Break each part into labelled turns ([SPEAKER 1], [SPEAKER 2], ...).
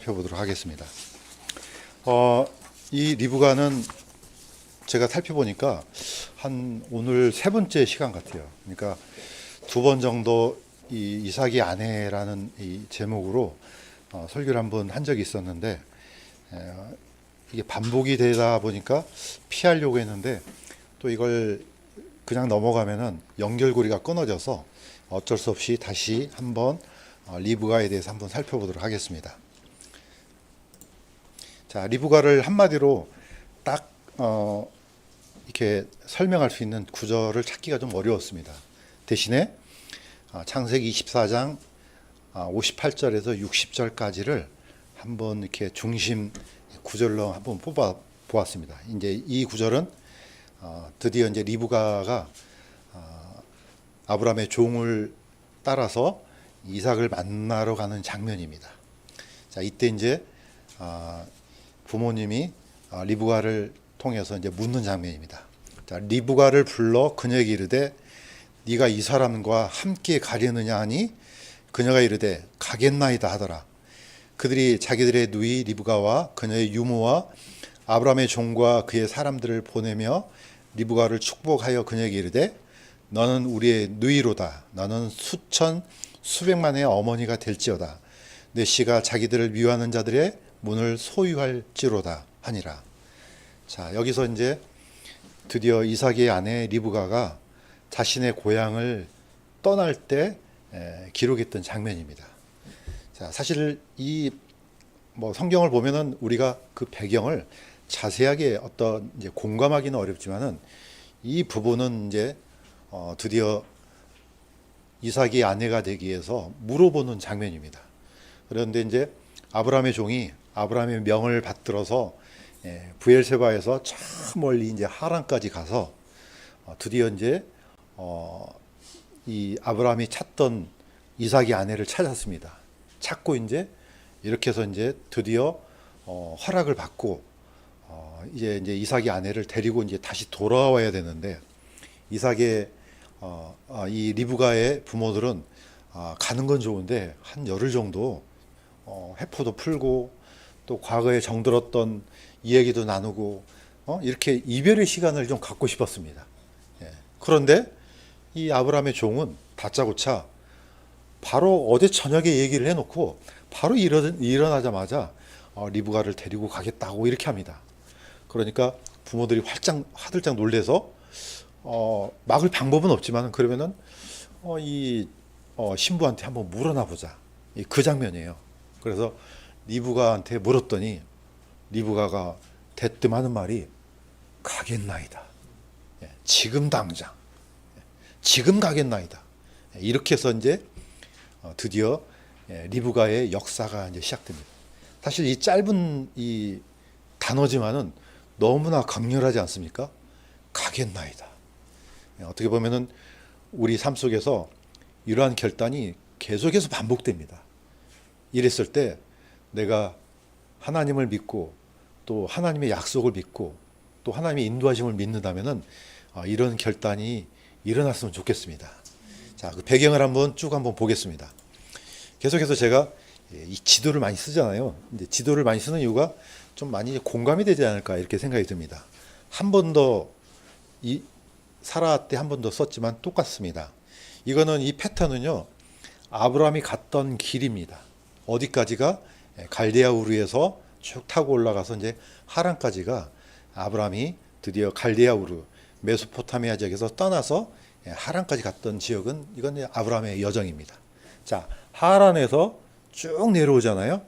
[SPEAKER 1] 살펴보도록 하겠습니다. 이 리브가는 제가 살펴보니까 한 오늘 세 번째 시간 같아요. 그러니까 두 번 정도 이 이삭의 아내라는 이 제목으로 설교를 한번 한 적이 있었는데 이게 반복이 되다 보니까 피하려고 했는데 또 이걸 그냥 넘어가면은 연결고리가 끊어져서 어쩔 수 없이 다시 한번 리브가에 대해서 한번 살펴보도록 하겠습니다. 자, 리브가를 한마디로 딱 이렇게 설명할 수 있는 구절을 찾기가 좀 어려웠습니다. 대신에 창세기 24장 58절에서 60절까지를 한번 이렇게 중심 구절로 한번 뽑아 보았습니다. 이제 이 구절은 드디어 이제 리브가가 아브라함의 종을 따라서 이삭을 만나러 가는 장면입니다. 자, 이때 이제 부모님이 리브가를 통해서 이제 묻는 장면입니다. 자, 리브가를 불러 그녀에게 이르되 네가 이 사람과 함께 가려느냐 하니 그녀가 이르되 가겠나이다 하더라. 그들이 자기들의 누이 리브가와 그녀의 유모와 아브라함의 종과 그의 사람들을 보내며 리브가를 축복하여 그녀에게 이르되 너는 우리의 누이로다. 너는 수천 수백만의 어머니가 될지어다. 내 씨가 자기들을 미워하는 자들의 문을 소유할지로다 하니라. 자, 여기서 이제 드디어 이삭의 아내 리브가가 자신의 고향을 떠날 때 기록했던 장면입니다. 자, 사실 이 성경을 보면은 우리가 그 배경을 자세하게 어떤 이제 공감하기는 어렵지만은 이 부분은 이제 드디어 이삭의 아내가 되기 위해서 물어보는 장면입니다. 그런데 이제 아브라함의 종이 아브라함의 명을 받들어서 브엘세바에서 저 멀리 이제 하란까지 가서 드디어 이제 이 아브라함이 찾던 이삭의 아내를 찾았습니다. 찾고 이제 이렇게 해서 이제 드디어 허락을 받고 이제 이삭의 아내를 데리고 이제 다시 돌아와야 되는데 이삭의 이 리브가의 부모들은 가는 건 좋은데 한 열흘 정도 회포도 풀고 또 과거에 정들었던 이야기도 나누고 이렇게 이별의 시간을 좀 갖고 싶었습니다. 그런데 이 아브라함의 종은 다짜고짜 바로 어제 저녁에 얘기를 해놓고 바로 일어나자마자 리브가를 데리고 가겠다고 이렇게 합니다. 그러니까 부모들이 화들짝 놀래서 막을 방법은 없지만 그러면은 이 신부한테 한번 물어나 보자. 그 장면이에요. 그래서 리브가한테 물었더니 리브가가 대뜸 하는 말이 가겠나이다. 지금 당장. 지금 가겠나이다. 이렇게 해서 이제 드디어 리브가의 역사가 이제 시작됩니다. 사실 이 짧은 이 단어지만은 너무나 강렬하지 않습니까? 가겠나이다. 어떻게 보면은 우리 삶 속에서 이러한 결단이 계속해서 반복됩니다. 이랬을 때 내가 하나님을 믿고 또 하나님의 약속을 믿고 또 하나님의 인도하심을 믿는다면은 이런 결단이 일어났으면 좋겠습니다. 자, 그 배경을 한번 보겠습니다. 계속해서 제가 이 지도를 많이 쓰잖아요. 이제 지도를 많이 쓰는 이유가 좀 많이 공감이 되지 않을까 이렇게 생각이 듭니다. 한 번 더 이 사라 때 한 번 더 썼지만 똑같습니다. 이거는 이 패턴은요. 아브라함이 갔던 길입니다. 어디까지가 갈대아 우르에서 쭉 타고 올라가서 이제 하란까지가 아브라함이 드디어 갈대아 우르 메소포타미아 지역에서 떠나서 하란까지 갔던 지역은 이건 아브라함의 여정입니다. 자, 하란에서 쭉 내려오잖아요.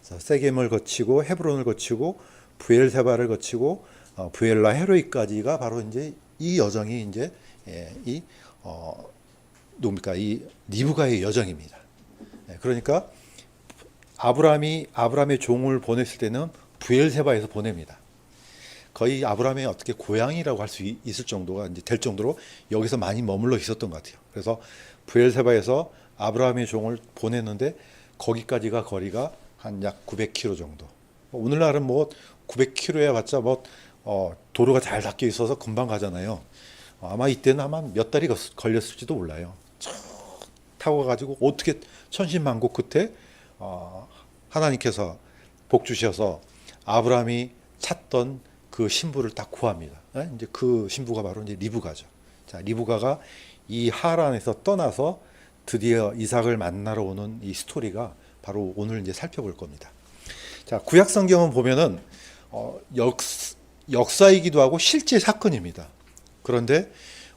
[SPEAKER 1] 그래서 세겜을 거치고 헤브론을 거치고 브엘세바를 거치고 브엘라 헤로이까지가 바로 이제 이 여정이 이제 이 리브가의 여정입니다. 그러니까 아브라함의 종을 보냈을 때는 브엘세바에서 보냅니다. 거의 아브라함의 어떻게 고향이라고 할 수 있을 정도가 이제 될 정도로 여기서 많이 머물러 있었던 것 같아요. 그래서 브엘세바에서 아브라함의 종을 보냈는데 거기까지가 거리가 한 약 900km 정도. 오늘날은 900km에 봤자 도로가 잘 닦여 있어서 금방 가잖아요. 아마 이때는 아마 몇 달이 걸렸을지도 몰라요. 쭉 타고 가지고 어떻게 천신만고 끝에 하나님께서 복 주셔서 아브라함이 찾던 그 신부를 딱 구합니다. 이제 그 신부가 바로 이제 리브가죠. 자, 리브가가 이 하란에서 떠나서 드디어 이삭을 만나러 오는 이 스토리가 바로 오늘 이제 살펴볼 겁니다. 자, 구약 성경은 보면은 역사이기도 하고 실제 사건입니다. 그런데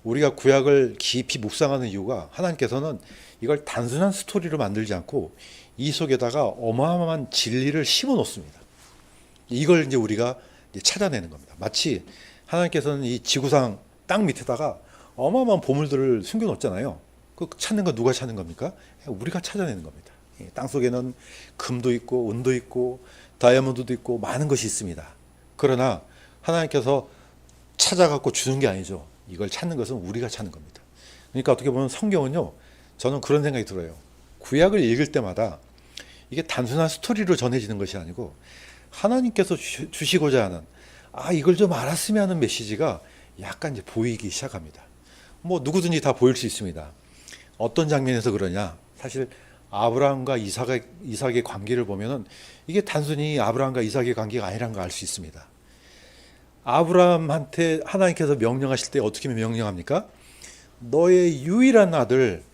[SPEAKER 1] 우리가 구약을 깊이 묵상하는 이유가 하나님께서는 이걸 단순한 스토리로 만들지 않고 이 속에다가 어마어마한 진리를 심어 놓습니다. 이걸 이제 우리가 이제 찾아내는 겁니다. 마치 하나님께서는 이 지구상 땅 밑에다가 어마어마한 보물들을 숨겨 놓잖아요. 그 찾는 건 누가 찾는 겁니까? 우리가 찾아내는 겁니다. 땅 속에는 금도 있고 은도 있고 다이아몬드도 있고 많은 것이 있습니다. 그러나 하나님께서 찾아갖고 주는 게 아니죠. 이걸 찾는 것은 우리가 찾는 겁니다. 그러니까 어떻게 보면 성경은요, 저는 그런 생각이 들어요. 구약을 읽을 때마다 이게 단순한 스토리로 전해지는 것이 아니고 하나님께서 주시고자 하는, 이걸 좀 알았으면 하는 메시지가 약간 이제 보이기 시작합니다. 뭐 누구든지 다 보일 수 있습니다. 어떤 장면에서 그러냐? 사실 아브라함과 이삭의 관계를 보면은 이게 단순히 아브라함과 이삭의 관계가 아니라는 걸 알 수 있습니다. 아브라함한테 하나님께서 명령하실 때 어떻게 명령합니까? 너의 유일한 아들,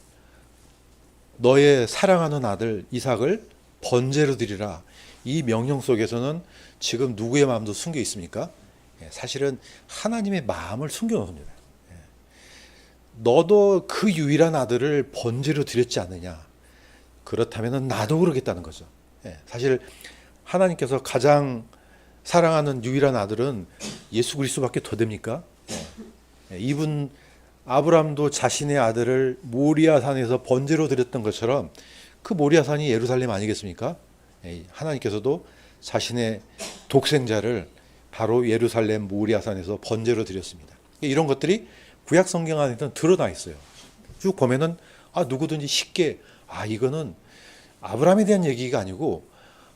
[SPEAKER 1] 너의 사랑하는 아들 이삭을 번제로 드리라. 이 명령 속에서는 지금 누구의 마음도 숨겨 있습니까? 사실은 하나님의 마음을 숨겨 놓습니다. 너도 그 유일한 아들을 번제로 드렸지 않느냐? 그렇다면 나도 그러겠다는 거죠. 사실 하나님께서 가장 사랑하는 유일한 아들은 예수 그리스도밖에 더 됩니까? 이분 아브라함도 자신의 아들을 모리아산에서 번제로 드렸던 것처럼 그 모리아산이 예루살렘 아니겠습니까? 하나님께서도 자신의 독생자를 바로 예루살렘 모리아산에서 번제로 드렸습니다. 이런 것들이 구약 성경 안에는 드러나 있어요. 쭉 보면은 누구든지 쉽게 이거는 아브라함에 대한 얘기가 아니고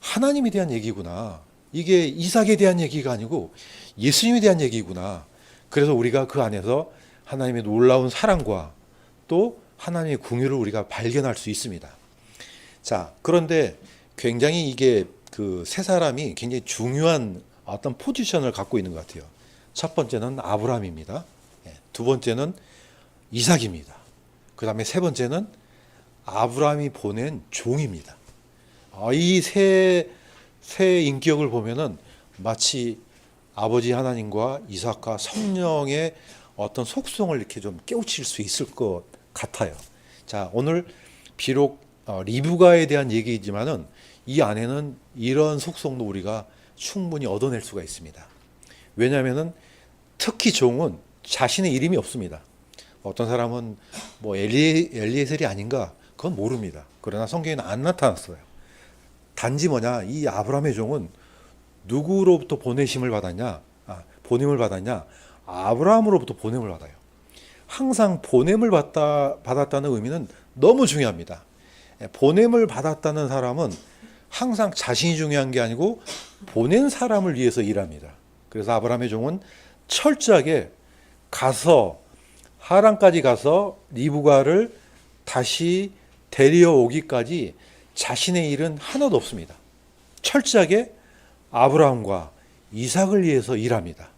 [SPEAKER 1] 하나님에 대한 얘기구나. 이게 이삭에 대한 얘기가 아니고 예수님에 대한 얘기구나. 그래서 우리가 그 안에서 하나님의 놀라운 사랑과 또 하나님의 궁유를 우리가 발견할 수 있습니다. 자, 그런데 굉장히 이게 그 세 사람이 굉장히 중요한 어떤 포지션을 갖고 있는 것 같아요. 첫 번째는 아브라함입니다. 두 번째는 이삭입니다. 그 다음에 세 번째는 아브라함이 보낸 종입니다. 이 세 인격을 보면은 마치 아버지 하나님과 이삭과 성령의 어떤 속성을 이렇게 좀 깨우칠 수 있을 것 같아요. 자, 오늘 비록 리브가에 대한 얘기이지만은 이 안에는 이런 속성도 우리가 충분히 얻어낼 수가 있습니다. 왜냐하면은 특히 종은 자신의 이름이 없습니다. 어떤 사람은 뭐 엘리에셀이 아닌가? 그건 모릅니다. 그러나 성경에는 안 나타났어요. 단지 뭐냐? 이 아브라함의 종은 누구로부터 보내심을 받았냐? 보냄을 받았냐? 아브라함으로부터 보냄을 받아요. 항상 보냄을 받았다는 의미는 너무 중요합니다. 보냄을 받았다는 사람은 항상 자신이 중요한 게 아니고 보낸 사람을 위해서 일합니다. 그래서 아브라함의 종은 철저하게 가서 하란까지 가서 리브가를 다시 데려오기까지 자신의 일은 하나도 없습니다. 철저하게 아브라함과 이삭을 위해서 일합니다.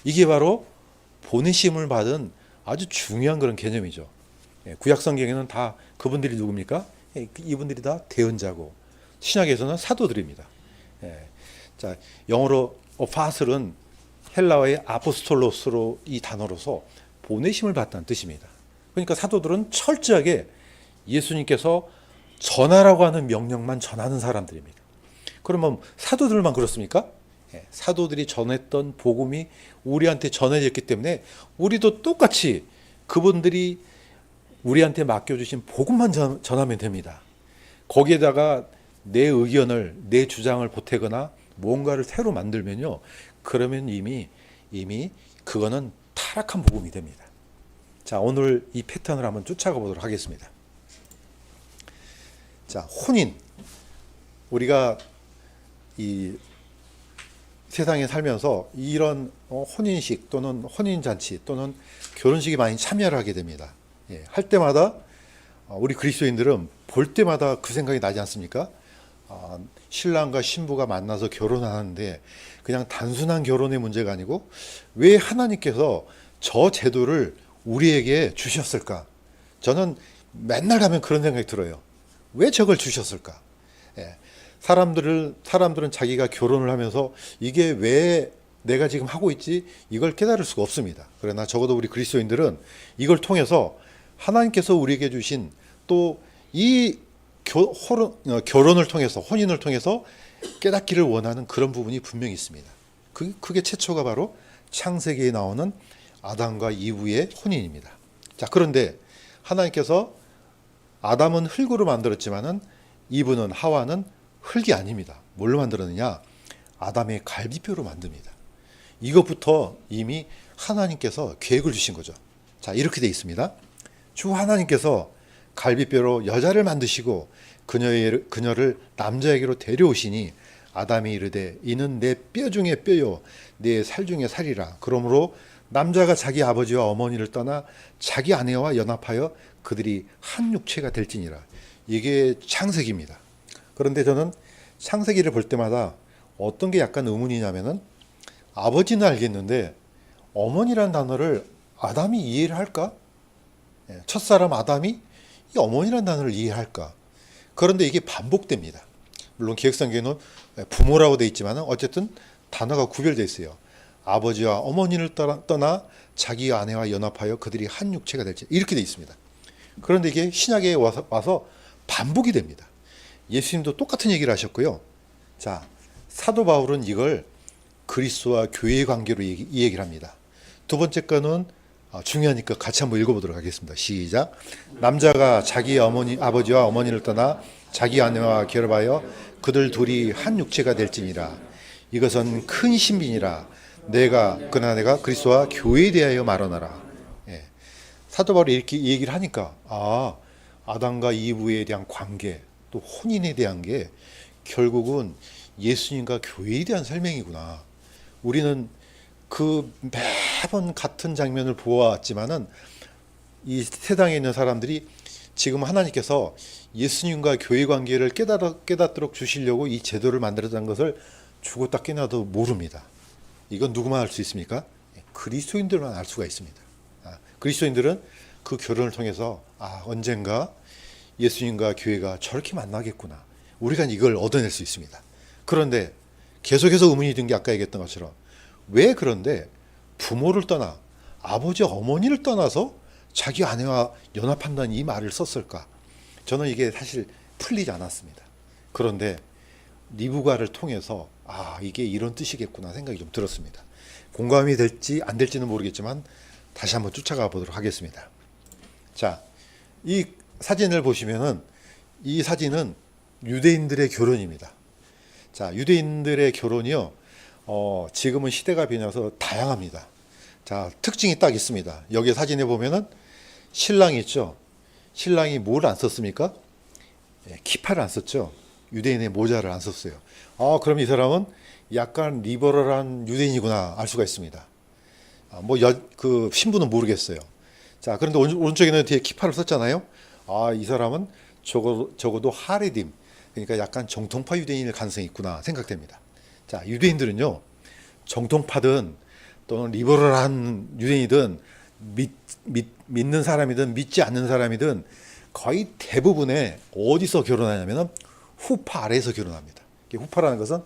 [SPEAKER 1] 이게 바로 보내심을 받은 아주 중요한 그런 개념이죠. 구약 성경에는 다 그분들이 누굽니까? 이분들이 다 대언자고 신약에서는 사도들입니다. 자, 영어로 아포스톨은 헬라어의 아포스톨로스로 이 단어로서 보내심을 받다는 뜻입니다. 그러니까 사도들은 철저하게 예수님께서 전하라고 하는 명령만 전하는 사람들입니다. 그러면 사도들만 그렇습니까? 사도들이 전했던 복음이 우리한테 전해졌기 때문에 우리도 똑같이 그분들이 우리한테 맡겨주신 복음만 전하면 됩니다. 거기에다가 내 의견을, 내 주장을 보태거나 뭔가를 새로 만들면요, 그러면 이미 그거는 타락한 복음이 됩니다. 자, 오늘 이 패턴을 한번 쫓아가 보도록 하겠습니다. 자, 혼인. 우리가 이 세상에 살면서 이런 혼인식 또는 혼인잔치 또는 결혼식에 많이 참여를 하게 됩니다. 할 때마다 우리 그리스도인들은 볼 때마다 그 생각이 나지 않습니까? 신랑과 신부가 만나서 결혼하는데 그냥 단순한 결혼의 문제가 아니고 왜 하나님께서 저 제도를 우리에게 주셨을까? 저는 맨날 하면 그런 생각이 들어요. 왜 저걸 주셨을까? 예. 사람들은 자기가 결혼을 하면서 이게 왜 내가 지금 하고 있지? 이걸 깨달을 수가 없습니다. 그러나 적어도 우리 그리스도인들은 이걸 통해서 하나님께서 우리에게 주신 또 이 결혼을 통해서, 혼인을 통해서 깨닫기를 원하는 그런 부분이 분명히 있습니다. 그게 최초가 바로 창세기에 나오는 아담과 이브의 혼인입니다. 자, 그런데 하나님께서 아담은 흙으로 만들었지만은 이브는 하와는 흙이 아닙니다. 뭘로 만들었느냐? 아담의 갈비뼈로 만듭니다. 이것부터 이미 하나님께서 계획을 주신 거죠. 자, 이렇게 돼 있습니다. 주 하나님께서 갈비뼈로 여자를 만드시고 그녀를 남자에게로 데려오시니 아담이 이르되 이는 내 뼈 중에 뼈요 내 살 중에 살이라. 그러므로 남자가 자기 아버지와 어머니를 떠나 자기 아내와 연합하여 그들이 한 육체가 될지니라. 이게 창세기입니다. 그런데 저는 창세기를 볼 때마다 어떤 게 약간 의문이냐면은 아버지는 알겠는데 어머니란 단어를 아담이 이해를 할까? 첫사람 아담이 이 어머니란 단어를 이해할까? 그런데 이게 반복됩니다. 물론 기획성경에는 부모라고 돼 있지만 어쨌든 단어가 구별되어 있어요. 아버지와 어머니를 떠나 자기 아내와 연합하여 그들이 한 육체가 될지 이렇게 돼 있습니다. 그런데 이게 신약에 와서 반복이 됩니다. 예수님도 똑같은 얘기를 하셨고요. 자, 사도 바울은 이걸 그리스도와 교회의 관계로 이 얘기를 합니다. 두 번째 거는 중요하니까 같이 한번 읽어보도록 하겠습니다. 시작. 남자가 자기 아버지와 어머니를 떠나 자기 아내와 결합하여 그들 둘이 한 육체가 될지니라. 이것은 큰 신비니라. 그러나 내가 그리스도와 교회에 대하여 말하노라. 예. 사도 바울이 이렇게 얘기를 하니까 아담과 이브에 대한 관계 또 혼인에 대한 게 결국은 예수님과 교회에 대한 설명이구나. 우리는 그 매번 같은 장면을 보아왔지만은 이 세상에 있는 사람들이 지금 하나님께서 예수님과 교회 관계를 깨닫도록 주시려고 이 제도를 만들었다는 것을 죽었다 깨나도 모릅니다. 이건 누구만 알 수 있습니까? 그리스도인들만 알 수가 있습니다. 그리스도인들은 그 결혼을 통해서 언젠가 예수님과 교회가 저렇게 만나겠구나. 우리가 이걸 얻어낼 수 있습니다. 그런데 계속해서 의문이 든 게 아까 얘기했던 것처럼 왜 그런데 부모를 떠나 아버지 어머니를 떠나서 자기 아내와 연합한다는 이 말을 썼을까? 저는 이게 사실 풀리지 않았습니다. 그런데 리브가를 통해서 이게 이런 뜻이겠구나 생각이 좀 들었습니다. 공감이 될지 안 될지는 모르겠지만 다시 한번 쫓아가 보도록 하겠습니다. 자, 이 사진을 보시면은 이 사진은 유대인들의 결혼입니다. 자, 유대인들의 결혼이요. 지금은 시대가 변해서 다양합니다. 자, 특징이 딱 있습니다. 여기 사진에 보면은 신랑이 있죠. 신랑이 뭘 안 썼습니까? 키파를 안 썼죠. 유대인의 모자를 안 썼어요. 그럼 이 사람은 약간 리버럴한 유대인이구나 알 수가 있습니다. 그 신부는 모르겠어요. 자, 그런데 오른쪽에는 뒤에 키파를 썼잖아요. 이 사람은 적어도 하레딤, 그러니까 약간 정통파 유대인일 가능성이 있구나 생각됩니다. 자, 유대인들은요, 정통파든 또는 리버럴한 유대인이든 믿는 사람이든 믿지 않는 사람이든 거의 대부분의 어디서 결혼하냐면 후파 아래에서 결혼합니다. 후파라는 것은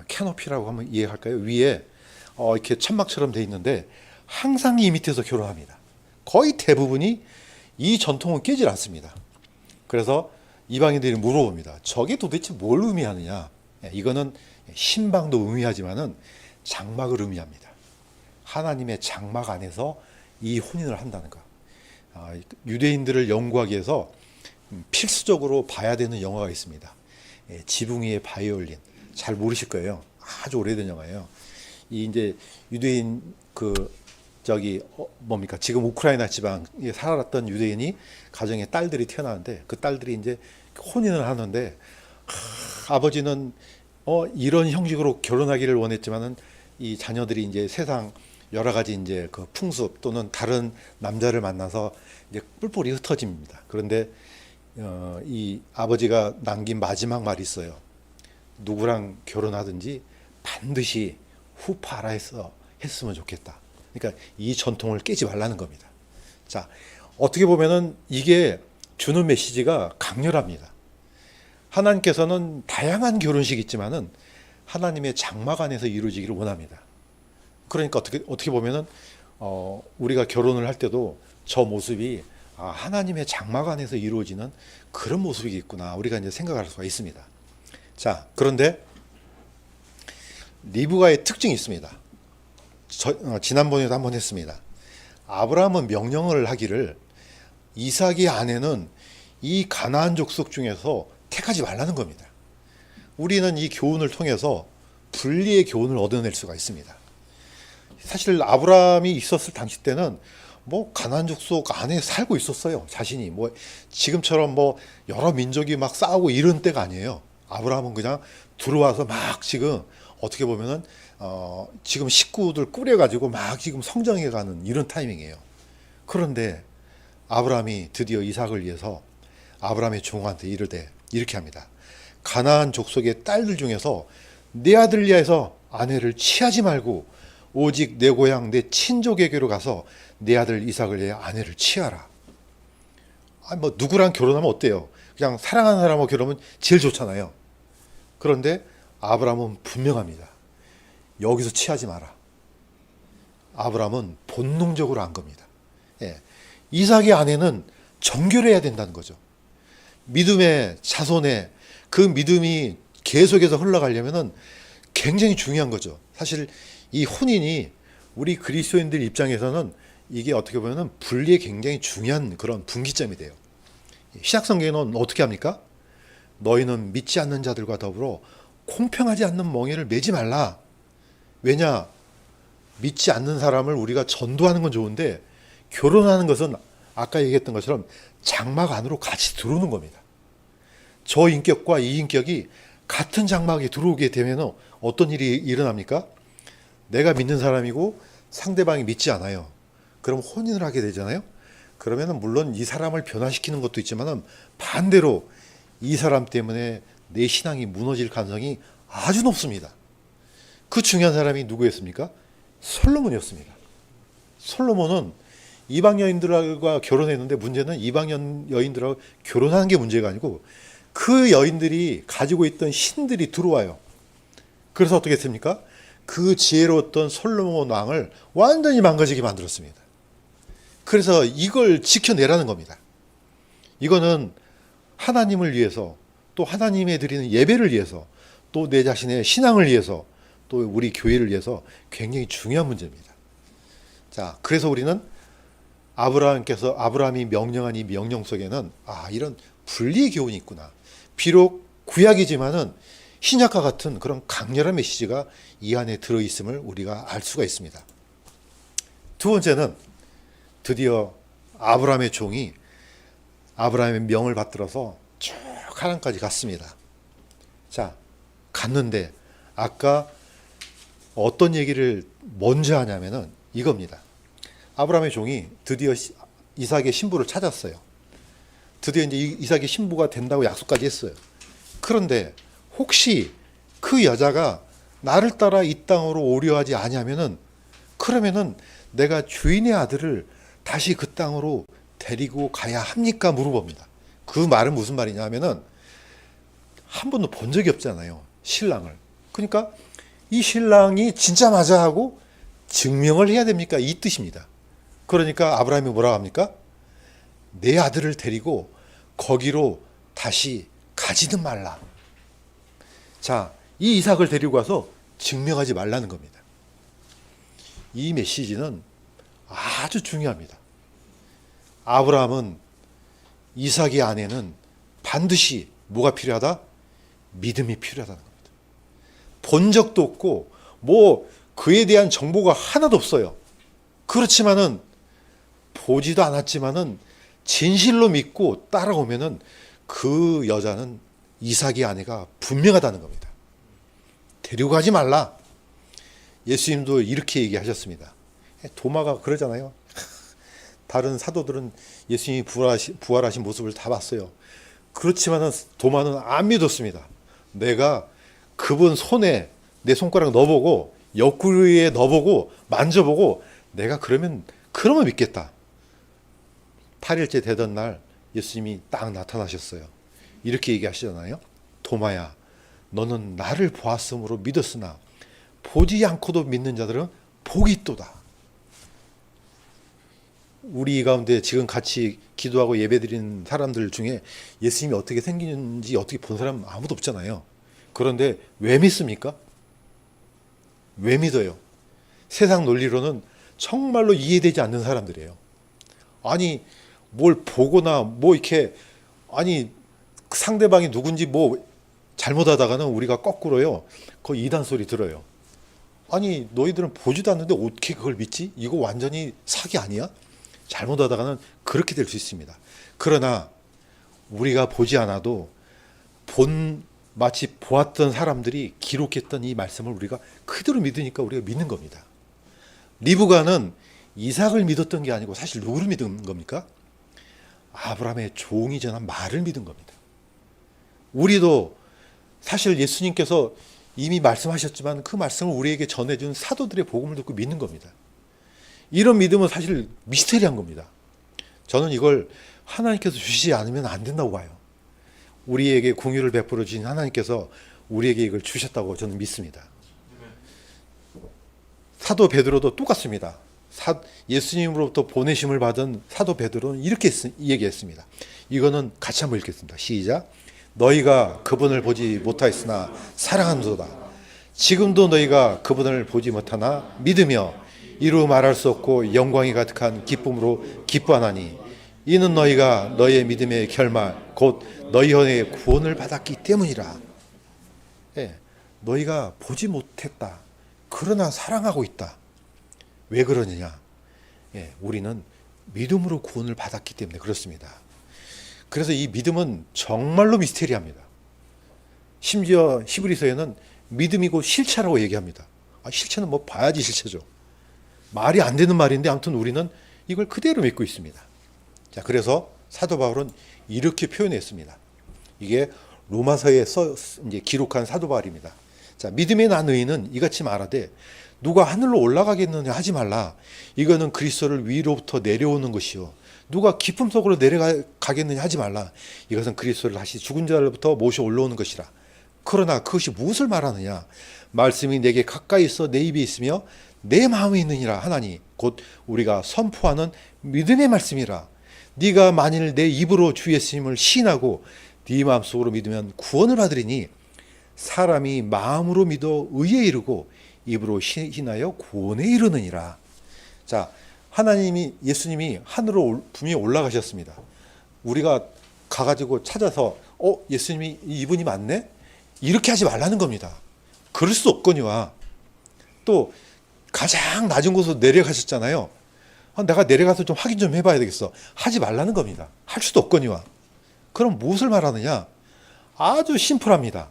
[SPEAKER 1] 캐노피라고 하면 이해할까요? 위에 이렇게 천막처럼 돼 있는데 항상 이 밑에서 결혼합니다. 거의 대부분이 이 전통은 깨질 않습니다. 그래서 이방인들이 물어봅니다. 저게 도대체 뭘 의미하느냐? 이거는 신방도 의미하지만은 장막을 의미합니다. 하나님의 장막 안에서 이 혼인을 한다는 거. 유대인들을 연구하기 위해서 필수적으로 봐야 되는 영화가 있습니다. 지붕 위의 바이올린. 잘 모르실 거예요. 아주 오래된 영화예요. 이 이제 유대인 지금 우크라이나 지방에 살았던 유대인이 가정에 딸들이 태어나는데 그 딸들이 이제 혼인을 하는데 아버지는 이런 형식으로 결혼하기를 원했지만은 이 자녀들이 이제 세상 여러 가지 이제 그 풍습 또는 다른 남자를 만나서 이제 뿔뿔이 흩어집니다. 그런데 이 아버지가 남긴 마지막 말이 있어요. 누구랑 결혼하든지 반드시 후파라 했으면 좋겠다. 그러니까 이 전통을 깨지 말라는 겁니다. 자, 어떻게 보면은 이게 주는 메시지가 강렬합니다. 하나님께서는 다양한 결혼식이 있지만은 하나님의 장막 안에서 이루어지기를 원합니다. 그러니까 어떻게 보면은 우리가 결혼을 할 때도 저 모습이 하나님의 장막 안에서 이루어지는 그런 모습이겠구나 우리가 이제 생각할 수가 있습니다. 자, 그런데 리브가의 특징이 있습니다. 지난번에도 한번 했습니다. 아브라함은 명령을 하기를 이삭의 아내는 이 가나안 족속 중에서 택하지 말라는 겁니다. 우리는 이 교훈을 통해서 분리의 교훈을 얻어낼 수가 있습니다. 사실 아브라함이 있었을 당시 때는 뭐 가나안 족속 안에 살고 있었어요. 자신이 뭐 지금처럼 뭐 여러 민족이 막 싸우고 이런 때가 아니에요. 아브라함은 그냥 들어와서 막 지금 어떻게 보면은 지금 식구들 꾸려가지고 막 지금 성장해가는 이런 타이밍이에요. 그런데 아브라함이 드디어 이삭을 위해서 아브라함의 종한테 이르되 이렇게 합니다. 가나안 족속의 딸들 중에서 내 아들 위하여서 아내를 취하지 말고 오직 내 고향 내 친족에게로 가서 내 아들 이삭을 위해 아내를 취하라. 뭐 누구랑 결혼하면 어때요? 그냥 사랑하는 사람하고 결혼하면 제일 좋잖아요. 그런데 아브라함은 분명합니다. 여기서 취하지 마라. 아브라함은 본능적으로 한 겁니다. 예. 이삭의 아내는 정결해야 된다는 거죠. 믿음의 자손의 그 믿음이 계속해서 흘러가려면은 굉장히 중요한 거죠. 사실 이 혼인이 우리 그리스도인들 입장에서는 이게 어떻게 보면 분리에 굉장히 중요한 그런 분기점이 돼요. 신약성경에는 어떻게 합니까? 너희는 믿지 않는 자들과 더불어 공평하지 않는 멍에를 매지 말라. 왜냐? 믿지 않는 사람을 우리가 전도하는 건 좋은데 결혼하는 것은 아까 얘기했던 것처럼 장막 안으로 같이 들어오는 겁니다. 저 인격과 이 인격이 같은 장막에 들어오게 되면 어떤 일이 일어납니까? 내가 믿는 사람이고 상대방이 믿지 않아요. 그럼 혼인을 하게 되잖아요. 그러면 물론 이 사람을 변화시키는 것도 있지만 반대로 이 사람 때문에 내 신앙이 무너질 가능성이 아주 높습니다. 그 중요한 사람이 누구였습니까? 솔로몬이었습니다. 솔로몬은 이방 여인들과 결혼했는데 문제는 이방 여인들하고 결혼하는 게 문제가 아니고 그 여인들이 가지고 있던 신들이 들어와요. 그래서 어떻게 했습니까? 그 지혜로웠던 솔로몬 왕을 완전히 망가지게 만들었습니다. 그래서 이걸 지켜내라는 겁니다. 이거는 하나님을 위해서 또 하나님에 드리는 예배를 위해서 또 내 자신의 신앙을 위해서 또 우리 교회를 위해서 굉장히 중요한 문제입니다. 자, 그래서 우리는 아브라함이 명령한 이 명령 속에는 이런 분리의 교훈이 있구나. 비록 구약이지만은 신약과 같은 그런 강렬한 메시지가 이 안에 들어있음을 우리가 알 수가 있습니다. 두 번째는 드디어 아브라함의 종이 아브라함의 명을 받들어서 쭉 하란까지 갔습니다. 자, 갔는데 아까 어떤 얘기를 먼저 하냐면은 이겁니다. 아브라함의 종이 드디어 이삭의 신부를 찾았어요. 드디어 이제 이삭의 신부가 된다고 약속까지 했어요. 그런데 혹시 그 여자가 나를 따라 이 땅으로 오려 하지 아니하면은 그러면은 내가 주인의 아들을 다시 그 땅으로 데리고 가야 합니까? 물어봅니다. 그 말은 무슨 말이냐 하면은 한 번도 본 적이 없잖아요. 신랑을. 그러니까 이 신랑이 진짜 맞아 하고 증명을 해야 됩니까? 이 뜻입니다. 그러니까 아브라함이 뭐라고 합니까? 내 아들을 데리고 거기로 다시 가지는 말라. 자, 이 이삭을 데리고 가서 증명하지 말라는 겁니다. 이 메시지는 아주 중요합니다. 아브라함은 이삭의 아내는 반드시 뭐가 필요하다? 믿음이 필요하다는 겁니다. 본 적도 없고 뭐 그에 대한 정보가 하나도 없어요. 그렇지만은 보지도 않았지만은 진실로 믿고 따라오면은 그 여자는 이삭의 아내가 분명하다는 겁니다. 데리고 가지 말라. 예수님도 이렇게 얘기하셨습니다. 도마가 그러잖아요. 다른 사도들은 예수님이 부활하신 모습을 다 봤어요. 그렇지만은 도마는 안 믿었습니다. 내가 그분 손에 내 손가락 넣어보고 옆구리에 넣어보고 만져보고 내가 그러면 믿겠다. 8일째 되던 날 예수님이 딱 나타나셨어요. 이렇게 얘기하시잖아요. 도마야, 너는 나를 보았으므로 믿었으나 보지 않고도 믿는 자들은 복이 있도다. 우리 가운데 지금 같이 기도하고 예배드리는 사람들 중에 예수님이 어떻게 생기는지 어떻게 본 사람 아무도 없잖아요. 그런데 왜 믿습니까? 왜 믿어요? 세상 논리로는 정말로 이해되지 않는 사람들이에요. 아니 뭘 보거나 뭐 이렇게 아니 상대방이 누군지 뭐 잘못하다가는 우리가 거꾸로요. 거의 이단 소리 들어요. 아니 너희들은 보지도 않는데 어떻게 그걸 믿지? 이거 완전히 사기 아니야? 잘못하다가는 그렇게 될 수 있습니다. 그러나 우리가 보지 않아도 마치 보았던 사람들이 기록했던 이 말씀을 우리가 그대로 믿으니까 우리가 믿는 겁니다. 리브가는 이삭을 믿었던 게 아니고 사실 누구를 믿은 겁니까? 아브라함의 종이 전한 말을 믿은 겁니다. 우리도 사실 예수님께서 이미 말씀하셨지만 그 말씀을 우리에게 전해준 사도들의 복음을 듣고 믿는 겁니다. 이런 믿음은 사실 미스테리한 겁니다. 저는 이걸 하나님께서 주시지 않으면 안 된다고 봐요. 우리에게 공유를 베풀어 주신 하나님께서 우리에게 이걸 주셨다고 저는 믿습니다. 사도 베드로도 똑같습니다. 예수님으로부터 보내심을 받은 사도 베드로는 이렇게 얘기했습니다. 이거는 같이 한번 읽겠습니다. 시작. 너희가 그분을 보지 못하였으나 사랑하는도다. 지금도 너희가 그분을 보지 못하나 믿으며 이루 말할 수 없고 영광이 가득한 기쁨으로 기뻐하나니 이는 너희가 너희의 믿음의 결말 곧 너희 혼의 구원을 받았기 때문이라. 예, 너희가 보지 못했다. 그러나 사랑하고 있다. 왜 그러느냐? 예, 우리는 믿음으로 구원을 받았기 때문에 그렇습니다. 그래서 이 믿음은 정말로 미스테리합니다. 심지어 히브리서에는 믿음이고 실체라고 얘기합니다. 실체는 뭐 봐야지 실체죠. 말이 안 되는 말인데 아무튼 우리는 이걸 그대로 믿고 있습니다. 자, 그래서 사도 바울은 이렇게 표현했습니다. 이게 로마서에 이제 기록한 사도 바울입니다. 자, 믿음의 난 의인은 이같이 말하되 누가 하늘로 올라가겠느냐 하지 말라. 이거는 그리스도를 위로부터 내려오는 것이요. 누가 깊음 속으로 내려가겠느냐 하지 말라. 이것은 그리스도를 다시 죽은 자로부터 모셔 올라오는 것이라. 그러나 그것이 무엇을 말하느냐? 말씀이 내게 가까이 있어 내 입에 있으며 내 마음에 있느니라 하나니 곧 우리가 선포하는 믿음의 말씀이라. 네가 만일 내 입으로 주 예수님을 시인하고 네 마음속으로 믿으면 구원을 받으리니 사람이 마음으로 믿어 의에 이르고 입으로 시인하여 구원에 이르느니라. 자, 예수님이 하늘로 분명히 올라가셨습니다. 우리가 가가지고 찾아서 예수님이 이분이 맞네? 이렇게 하지 말라는 겁니다. 그럴 수 없거니와 또 가장 낮은 곳으로 내려가셨잖아요. 내가 내려가서 좀 확인 좀 해봐야 되겠어. 하지 말라는 겁니다. 할 수도 없거니와. 그럼 무엇을 말하느냐? 아주 심플합니다.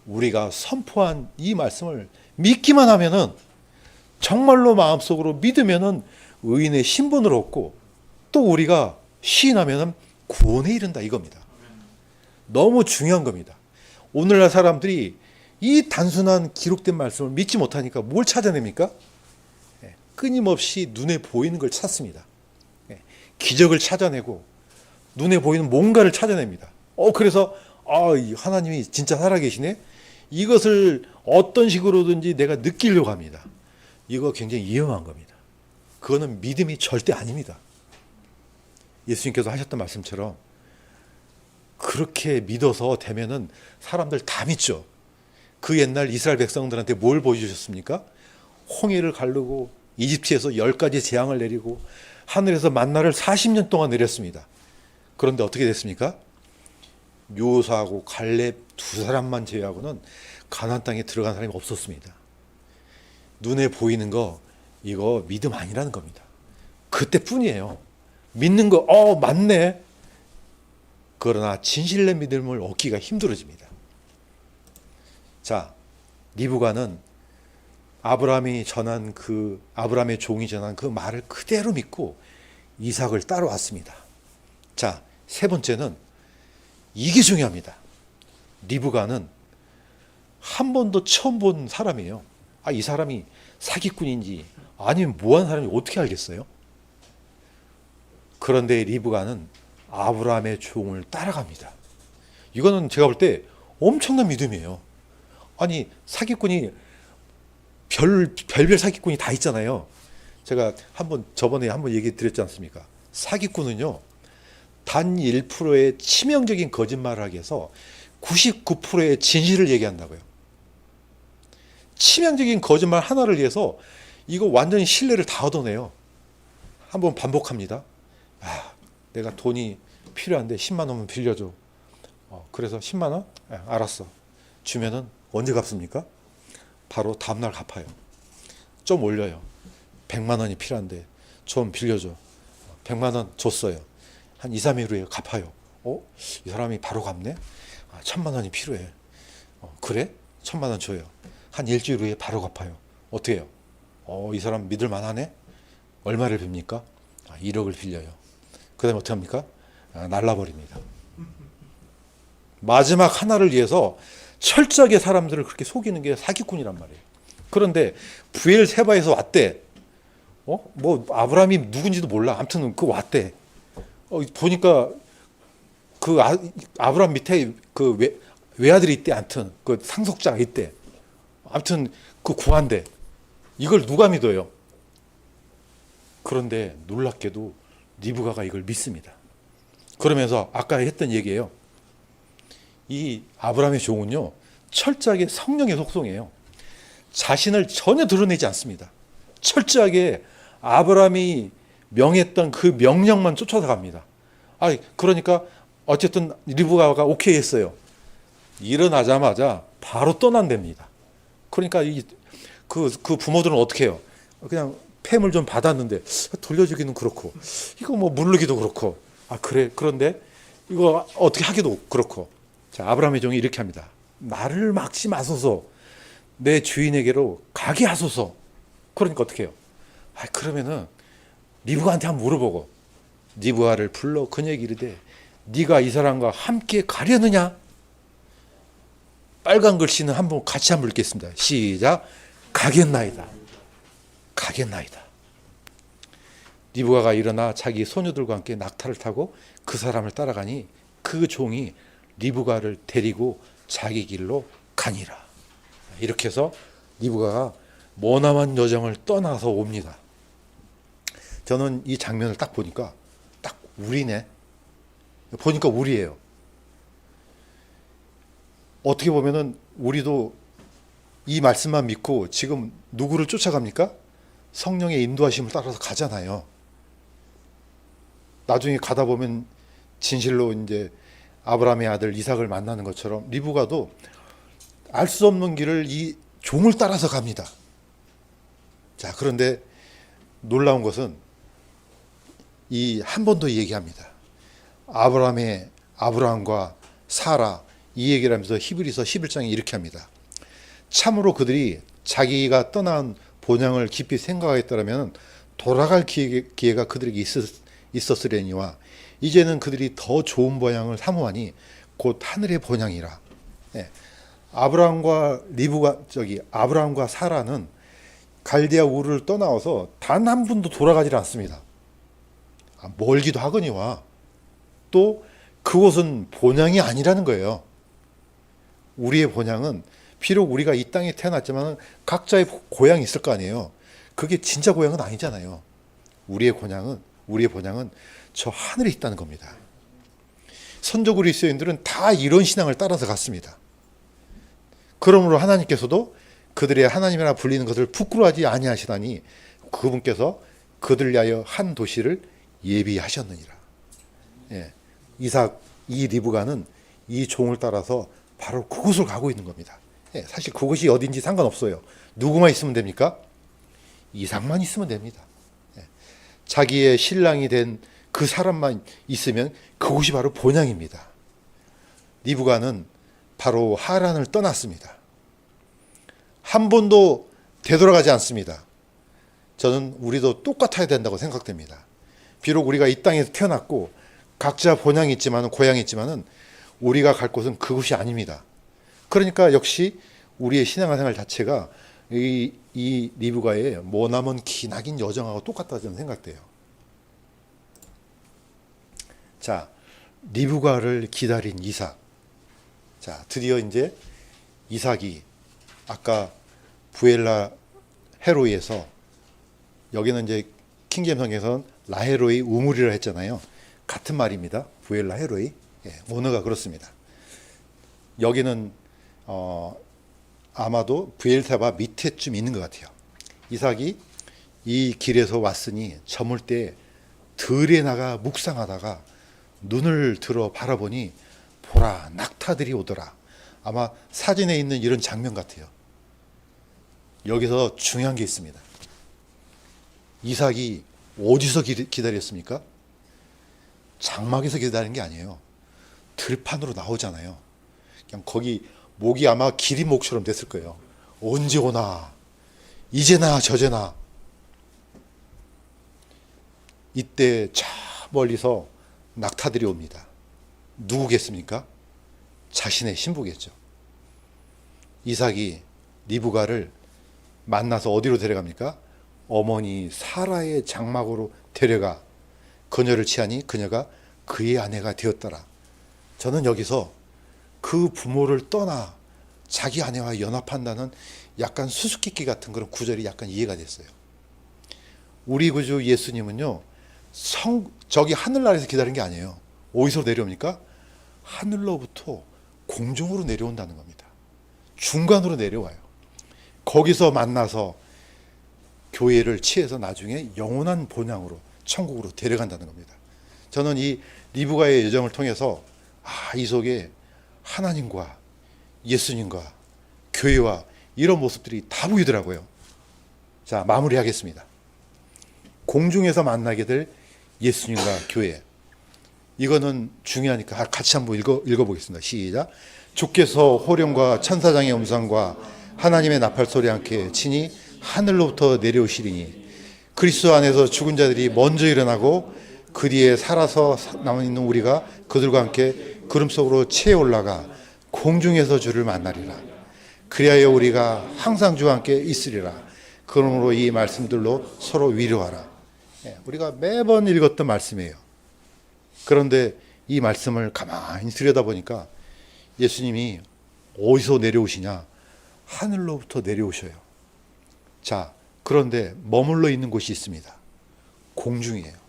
[SPEAKER 1] 우리가 선포한 이 말씀을 믿기만 하면은 정말로 마음속으로 믿으면은 의인의 신분을 얻고 또 우리가 시인하면은 구원에 이른다 이겁니다. 너무 중요한 겁니다. 오늘날 사람들이 이 단순한 기록된 말씀을 믿지 못하니까 뭘 찾아냅니까? 끊임없이 눈에 보이는 걸 찾습니다. 기적을 찾아내고 눈에 보이는 뭔가를 찾아냅니다. 그래서 하나님이 진짜 살아계시네? 이것을 어떤 식으로든지 내가 느끼려고 합니다. 이거 굉장히 위험한 겁니다. 그거는 믿음이 절대 아닙니다. 예수님께서 하셨던 말씀처럼 그렇게 믿어서 되면은 사람들 다 믿죠. 그 옛날 이스라엘 백성들한테 뭘 보여주셨습니까? 홍해를 가르고 이집트에서 10가지 재앙을 내리고 하늘에서 만나를 40년 동안 내렸습니다. 그런데 어떻게 됐습니까? 요수아하고 갈렙 두 사람만 제외하고는 가나안 땅에 들어간 사람이 없었습니다. 눈에 보이는 거 이거 믿음 아니라는 겁니다. 그때뿐이에요. 믿는 거 맞네. 그러나 진실된 믿음을 얻기가 힘들어집니다. 자, 리브가는 아브라함의 종이 전한 그 말을 그대로 믿고 이삭을 따라왔습니다. 자, 세 번째는 이게 중요합니다. 리브가는 한 번도 처음 본 사람이에요. 이 사람이 사기꾼인지 아니면 뭐하는 사람인지 어떻게 알겠어요? 그런데 리브가는 아브라함의 종을 따라갑니다. 이거는 제가 볼 때 엄청난 믿음이에요. 아니, 사기꾼이 별별 사기꾼이 다 있잖아요. 제가 저번에 한번 얘기 드렸지 않습니까? 사기꾼은요, 단 1%의 치명적인 거짓말을 하기 위해서 99%의 진실을 얘기한다고요. 치명적인 거짓말 하나를 위해서 이거 완전히 신뢰를 다 얻어내요. 한번 반복합니다. 내가 돈이 필요한데 10만 원만 빌려줘. 그래서 10만 원? 알았어. 주면은 언제 갚습니까? 바로 다음날 갚아요. 좀 올려요. 100만 원이 필요한데 좀 빌려줘. 100만 원 줬어요. 한 2, 3일 후에 갚아요. 이 사람이 바로 갚네? 1000만 원이 필요해. 그래? 1000만 원 줘요. 한 일주일 후에 바로 갚아요. 어떻게 해요? 이 사람 믿을 만하네? 얼마를 빕니까? 1억을 빌려요. 그 다음에 어떻게 합니까? 날라버립니다. 마지막 하나를 위해서 철저하게 사람들을 그렇게 속이는 게 사기꾼이란 말이에요. 그런데 부엘세바에서 왔대. 뭐 아브라함이 누군지도 몰라. 아무튼 그 왔대. 보니까 그 아브라함 밑에 그 외아들이 있대. 아무튼 그 상속자가 있대. 아무튼 그 구한대. 이걸 누가 믿어요? 그런데 놀랍게도 리브가가 이걸 믿습니다. 그러면서 아까 했던 얘기예요. 이 아브라함의 종은요, 철저하게 성령의 속성이에요. 자신을 전혀 드러내지 않습니다. 철저하게 아브라함이 명했던 그 명령만 쫓아갑니다. 그러니까 어쨌든 리브가가 오케이 했어요. 일어나자마자 바로 떠난답니다. 그러니까 그 부모들은 어떻게 해요? 그냥 폐물 좀 받았는데 돌려주기는 그렇고, 이거 뭐 물르기도 그렇고, 그래. 그런데 이거 어떻게 하기도 그렇고. 자, 아브라함의 종이 이렇게 합니다. 나를 막지 마소서. 내 주인에게로 가게 하소서. 그러니까 어떻게 해요? 그러면은 리브가한테 한번 물어보고, 리브가를 불러 그녀에게 이르되 네가 이 사람과 함께 가려느냐? 빨간 글씨는 같이 한번 읽겠습니다. 시작. 가겠나이다. 가겠나이다. 리브가가 일어나 자기 소녀들과 함께 낙타를 타고 그 사람을 따라가니 그 종이 리브가를 데리고 자기 길로 가니라. 이렇게 해서 리브가가 머나먼 여정을 떠나서 옵니다. 저는 이 장면을 딱 보니까 딱 우리네. 보니까 우리예요. 어떻게 보면은 우리도 이 말씀만 믿고 지금 누구를 쫓아갑니까? 성령의 인도하심을 따라서 가잖아요. 나중에 가다 보면 진실로 이제 아브라함의 아들 이삭을 만나는 것처럼 리브가도 알 수 없는 길을 이 종을 따라서 갑니다. 자, 그런데 놀라운 것은 이 한 번 더 얘기합니다. 아브라함과 사라 이 얘기를 하면서 히브리서 11장에 이렇게 합니다. 참으로 그들이 자기가 떠난 본향을 깊이 생각하였더라면 돌아갈 기회가 그들에게 있었으려니와 이제는 그들이 더 좋은 본향을 사모하니 곧 하늘의 본향이라. 아브라함과 사라는 갈대아 우르를 떠나와서 단 한 분도 돌아가지 않습니다. 멀기도 하거니와 또 그곳은 본향이 아니라는 거예요. 우리의 본향은 비록 우리가 이 땅에 태어났지만 각자의 고향이 있을 거 아니에요. 그게 진짜 고향은 아니잖아요. 우리의 본향은 저 하늘에 있다는 겁니다. 선조 그리스도인들은 다 이런 신앙을 따라서 갔습니다. 그러므로 하나님께서도 그들의 하나님이라 불리는 것을 부끄러워하지 아니하시다니 그분께서 그들 위하여 한 도시를 예비하셨느니라. 이 리브가는 이 종을 따라서 바로 그곳을 가고 있는 겁니다. 사실 그곳이 어딘지 상관없어요. 누구만 있으면 됩니까? 이삭만 있으면 됩니다. 자기의 신랑이 된 그 사람만 있으면 그곳이 바로 본향입니다. 리브가는 바로 하란을 떠났습니다. 한 번도 되돌아가지 않습니다. 저는 우리도 똑같아야 된다고 생각됩니다. 비록 우리가 이 땅에서 태어났고 각자 본향이 있지만 고향이 있지만은 우리가 갈 곳은 그곳이 아닙니다. 그러니까 역시 우리의 신앙생활 자체가 이 리브가의 머나먼 기나긴 여정하고 똑같다 저는 생각돼요. 자, 리브가를 기다린 이삭. 자, 드디어 이제 이삭이 아까 부엘라 헤로이에서, 여기는 이제 킹제임 성경에서는 라헤로이 우물이라 했잖아요. 같은 말입니다. 부엘라 헤로이. 예, 원어가 그렇습니다. 여기는 아마도 부엘세바 밑에쯤 있는 것 같아요. 이삭이 이 길에서 왔으니 저물 때 들에 나가 묵상하다가 눈을 들어 바라보니 보라 낙타들이 오더라. 아마 사진에 있는 이런 장면 같아요. 여기서 중요한 게 있습니다. 이삭이 어디서 기다렸습니까? 장막에서 기다린 게 아니에요. 들판으로 나오잖아요. 그냥 거기 목이 아마 기린목처럼 됐을 거예요. 언제 오나, 이제나 저제나. 이때 저 멀리서 낙타들이 옵니다. 누구겠습니까? 자신의 신부겠죠. 이삭이 리브가를 만나서 어디로 데려갑니까? 어머니 사라의 장막으로 데려가 그녀를 취하니 그녀가 그의 아내가 되었더라. 저는 여기서 그 부모를 떠나 자기 아내와 연합한다는 약간 수수께끼 같은 그런 구절이 약간 이해가 됐어요. 우리 구주 예수님은요, 저기 하늘나라에서 기다린 게 아니에요. 어디서 내려옵니까? 하늘로부터 공중으로 내려온다는 겁니다. 중간으로 내려와요. 거기서 만나서 교회를 취해서 나중에 영원한 본향으로 천국으로 데려간다는 겁니다. 저는 이 리브가의 여정을 통해서 이 속에 하나님과 예수님과 교회와 이런 모습들이 다 보이더라고요. 자, 마무리하겠습니다. 공중에서 만나게 될 예수님과 교회. 이거는 중요하니까 같이 한번 읽어보겠습니다. 시작. 주께서 호령과 천사장의 음성과 하나님의 나팔 소리와 함께 친히 하늘로부터 내려오시리니 그리스도 안에서 죽은 자들이 먼저 일어나고 그 뒤에 살아서 남아있는 우리가 그들과 함께 구름 속으로 채 올라가 공중에서 주를 만나리라. 그리하여 우리가 항상 주와 함께 있으리라. 그러므로 이 말씀들로 서로 위로하라. 우리가 매번 읽었던 말씀이에요. 그런데 이 말씀을 가만히 들여다보니까 예수님이 어디서 내려오시냐? 하늘로부터 내려오셔요. 자, 그런데 머물러 있는 곳이 있습니다. 공중이에요.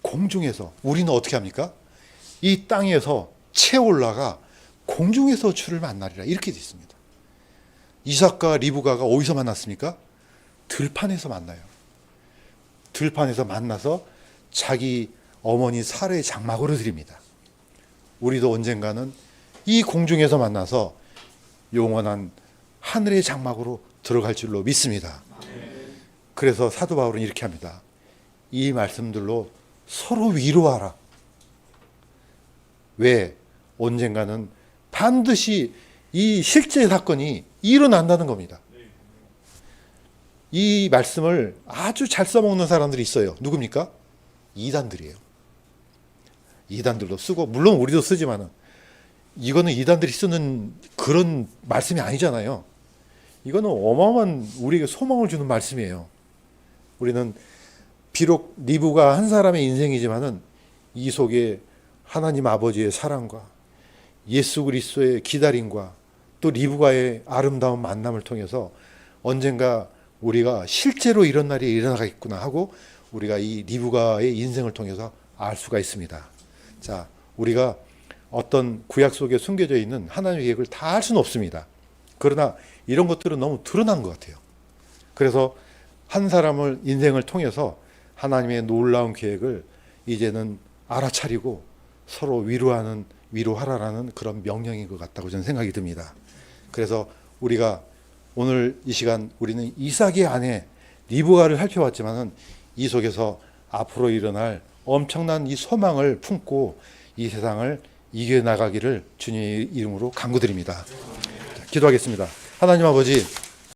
[SPEAKER 1] 공중에서 우리는 어떻게 합니까? 이 땅에서 채 올라가 공중에서 주를 만나리라. 이렇게 되어 있습니다. 이삭과 리브가가 어디서 만났습니까? 들판에서 만나요. 들판에서 만나서 자기 어머니 사라의 장막으로 드립니다. 우리도 언젠가는 이 공중에서 만나서 영원한 하늘의 장막으로 들어갈 줄로 믿습니다. 그래서 사도 바울은 이렇게 합니다. 이 말씀들로 서로 위로하라. 왜? 언젠가는 반드시 이 실제 사건이 일어난다는 겁니다. 이 말씀을 아주 잘 써먹는 사람들이 있어요. 누굽니까? 이단들이에요. 이단들도 쓰고, 물론 우리도 쓰지만은 이거는 이단들이 쓰는 그런 말씀이 아니잖아요. 이거는 어마어마한 우리에게 소망을 주는 말씀이에요. 우리는 비록 리브가 한 사람의 인생이지만은 이 속에 하나님 아버지의 사랑과 예수 그리스도의 기다림과 또 리브가의 아름다운 만남을 통해서 언젠가 우리가 실제로 이런 날이 일어나겠구나 하고 우리가 이 리브가의 인생을 통해서 알 수가 있습니다. 자, 우리가 어떤 구약 속에 숨겨져 있는 하나님의 계획을 다 알 수는 없습니다. 그러나 이런 것들은 너무 드러난 것 같아요. 그래서 한 사람을 인생을 통해서 하나님의 놀라운 계획을 이제는 알아차리고 서로 위로하라라는 그런 명령인 것 같다고 저는 생각이 듭니다. 그래서 우리가 오늘 이 시간 우리는 이삭의 아내 리브가를 살펴봤지만은 이 속에서 앞으로 일어날 엄청난 이 소망을 품고 이 세상을 이겨나가기를 주님의 이름으로 간구드립니다. 기도하겠습니다. 하나님 아버지,